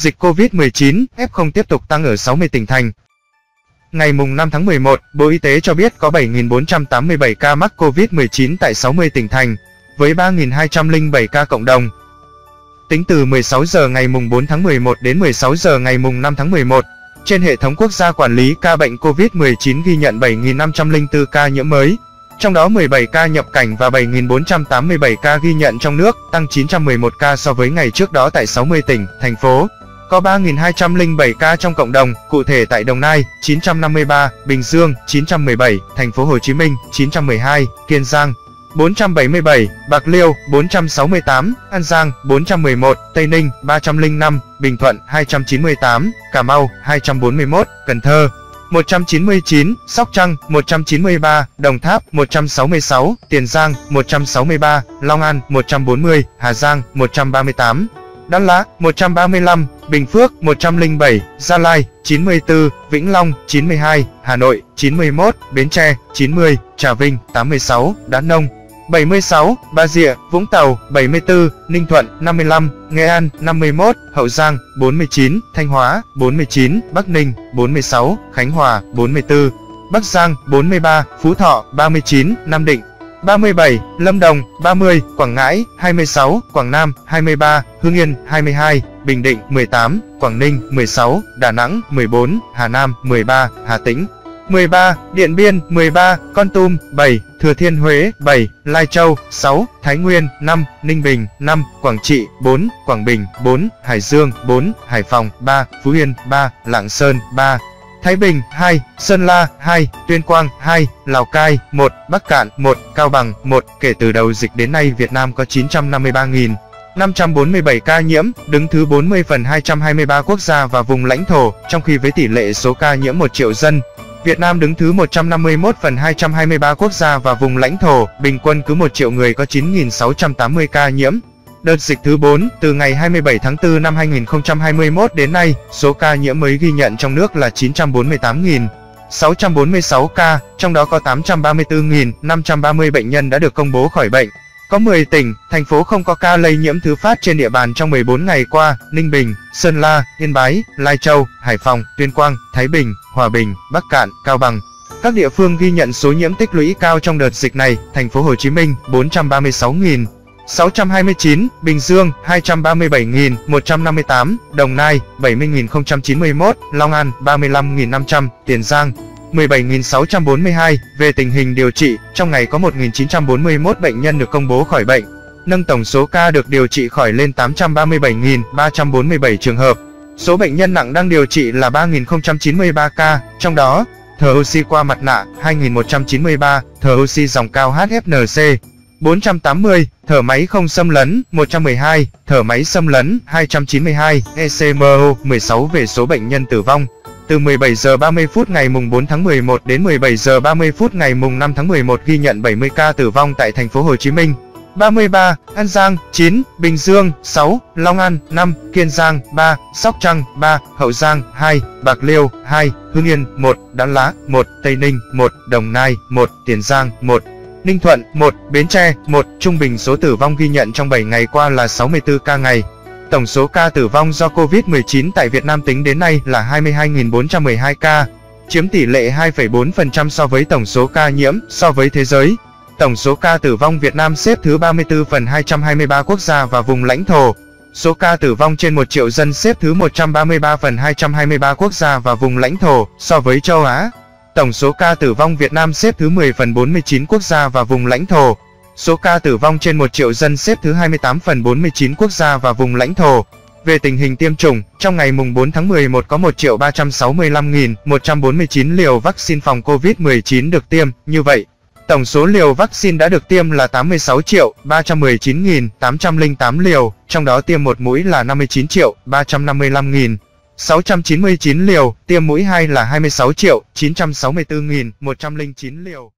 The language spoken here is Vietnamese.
dịch COVID-19, F0 tiếp tục tăng ở 60 tỉnh thành. Ngày 5 tháng 11, Bộ Y tế cho biết có 7.487 ca mắc COVID-19 tại 60 tỉnh thành, với 3.207 ca cộng đồng. Tính từ 16 giờ ngày 4 tháng 11 đến 16 giờ ngày 5 tháng 11, trên hệ thống quốc gia quản lý ca bệnh COVID-19 ghi nhận 7.504 ca nhiễm mới, trong đó 17 ca nhập cảnh và 7.487 ca ghi nhận trong nước, tăng 911 ca so với ngày trước đó tại 60 tỉnh, thành phố. Có 3.207 ca trong cộng đồng, cụ thể tại Đồng Nai 953, Bình Dương 917, Thành phố Hồ Chí Minh 912, Kiên Giang 477, Bạc Liêu 468, An Giang 411, Tây Ninh 305, Bình Thuận 298, Cà Mau 241, Cần Thơ 199, Sóc Trăng 193, Đồng Tháp 166, Tiền Giang 163, Long An 140, Hà Giang 138, Đắk Lắk 135, Bình Phước 107, Gia Lai 94, Vĩnh Long 92, Hà Nội 91, Bến Tre 90, Trà Vinh 86, Đắk Nông 76, Bà Rịa, Vũng Tàu 74, Ninh Thuận 55, Nghệ An 51, Hậu Giang 49, Thanh Hóa 49, Bắc Ninh 46, Khánh Hòa 44, Bắc Giang 43, Phú Thọ 39, Nam Định 37, Lâm Đồng 30, Quảng Ngãi 26, Quảng Nam 23, Hưng Yên 22, Bình Định 18, Quảng Ninh 16, Đà Nẵng 14, Hà Nam 13, Hà Tĩnh 13, Điện Biên 13, Kon Tum 7, Thừa Thiên Huế 7, Lai Châu 6, Thái Nguyên 5, Ninh Bình 5, Quảng Trị 4, Quảng Bình 4, Hải Dương 4, Hải Phòng 3, Phú Yên 3, Lạng Sơn 3, Thái Bình 2, Sơn La 2, Tuyên Quang 2, Lào Cai 1, Bắc Kạn 1, Cao Bằng 1. Kể từ đầu dịch đến nay, Việt Nam có 953.547 ca nhiễm, đứng thứ 40 phần 223 quốc gia và vùng lãnh thổ, trong khi với tỷ lệ số ca nhiễm 1 triệu dân, Việt Nam đứng thứ 151 phần 223 quốc gia và vùng lãnh thổ, bình quân cứ 1 triệu người có 9.680 ca nhiễm. Đợt dịch thứ 4, từ ngày 27 tháng 4 năm 2021 đến nay, số ca nhiễm mới ghi nhận trong nước là 948.646 ca, trong đó có 834.530 bệnh nhân đã được công bố khỏi bệnh. Có 10 tỉnh, thành phố không có ca lây nhiễm thứ phát trên địa bàn trong 14 ngày qua: Ninh Bình, Sơn La, Yên Bái, Lai Châu, Hải Phòng, Tuyên Quang, Thái Bình, Hòa Bình, Bắc Kạn, Cao Bằng. Các địa phương ghi nhận số nhiễm tích lũy cao trong đợt dịch này: Thành phố Hồ Chí Minh 436.629, Bình Dương 237.158, Đồng Nai 70.091, Long An 35.500, Tiền Giang 17.642. Về tình hình điều trị, trong ngày có 1.941 bệnh nhân được công bố khỏi bệnh, nâng tổng số ca được điều trị khỏi lên 837.347 trường hợp. Số bệnh nhân nặng đang điều trị là 3.093 ca, trong đó thở oxy qua mặt nạ 2.193, thở oxy dòng cao HFNC 480, thở máy không xâm lấn 112, thở máy xâm lấn 292, ECMO 16. Về số bệnh nhân tử vong, từ 17 giờ 30 phút ngày 4 tháng 11 đến 17 giờ 30 phút ngày 5 tháng 11 ghi nhận 70 ca tử vong tại Thành phố Hồ Chí Minh 33, An Giang 9, Bình Dương 6, Long An 5, Kiên Giang 3, Sóc Trăng 3, Hậu Giang 2, Bạc Liêu 2, Hưng Yên 1, Đắk Lắk 1, Tây Ninh 1, Đồng Nai 1, Tiền Giang 1, Ninh Thuận 1, Bến Tre 1. Trung bình số tử vong ghi nhận trong 7 ngày qua là 64 ca ngày. Tổng số ca tử vong do Covid-19 tại Việt Nam tính đến nay là 22.412 ca, chiếm tỷ lệ 2,4% so với tổng số ca nhiễm. So với thế giới, tổng số ca tử vong Việt Nam xếp thứ 34 phần 223 quốc gia và vùng lãnh thổ. Số ca tử vong trên 1 triệu dân xếp thứ 133 phần 223 quốc gia và vùng lãnh thổ. So với châu Á, tổng số ca tử vong Việt Nam xếp thứ 10 phần 49 quốc gia và vùng lãnh thổ. Số ca tử vong trên 1 triệu dân xếp thứ 28 phần 49 quốc gia và vùng lãnh thổ. Về tình hình tiêm chủng, trong ngày 4 tháng 11 có 1.365.149 liều vaccine phòng Covid-19 được tiêm. Như vậy, tổng số liều vaccine đã được tiêm là 86.319.808 liều, trong đó tiêm một mũi là 59.355.699 liều, tiêm mũi 2 là 26.964.109 liều.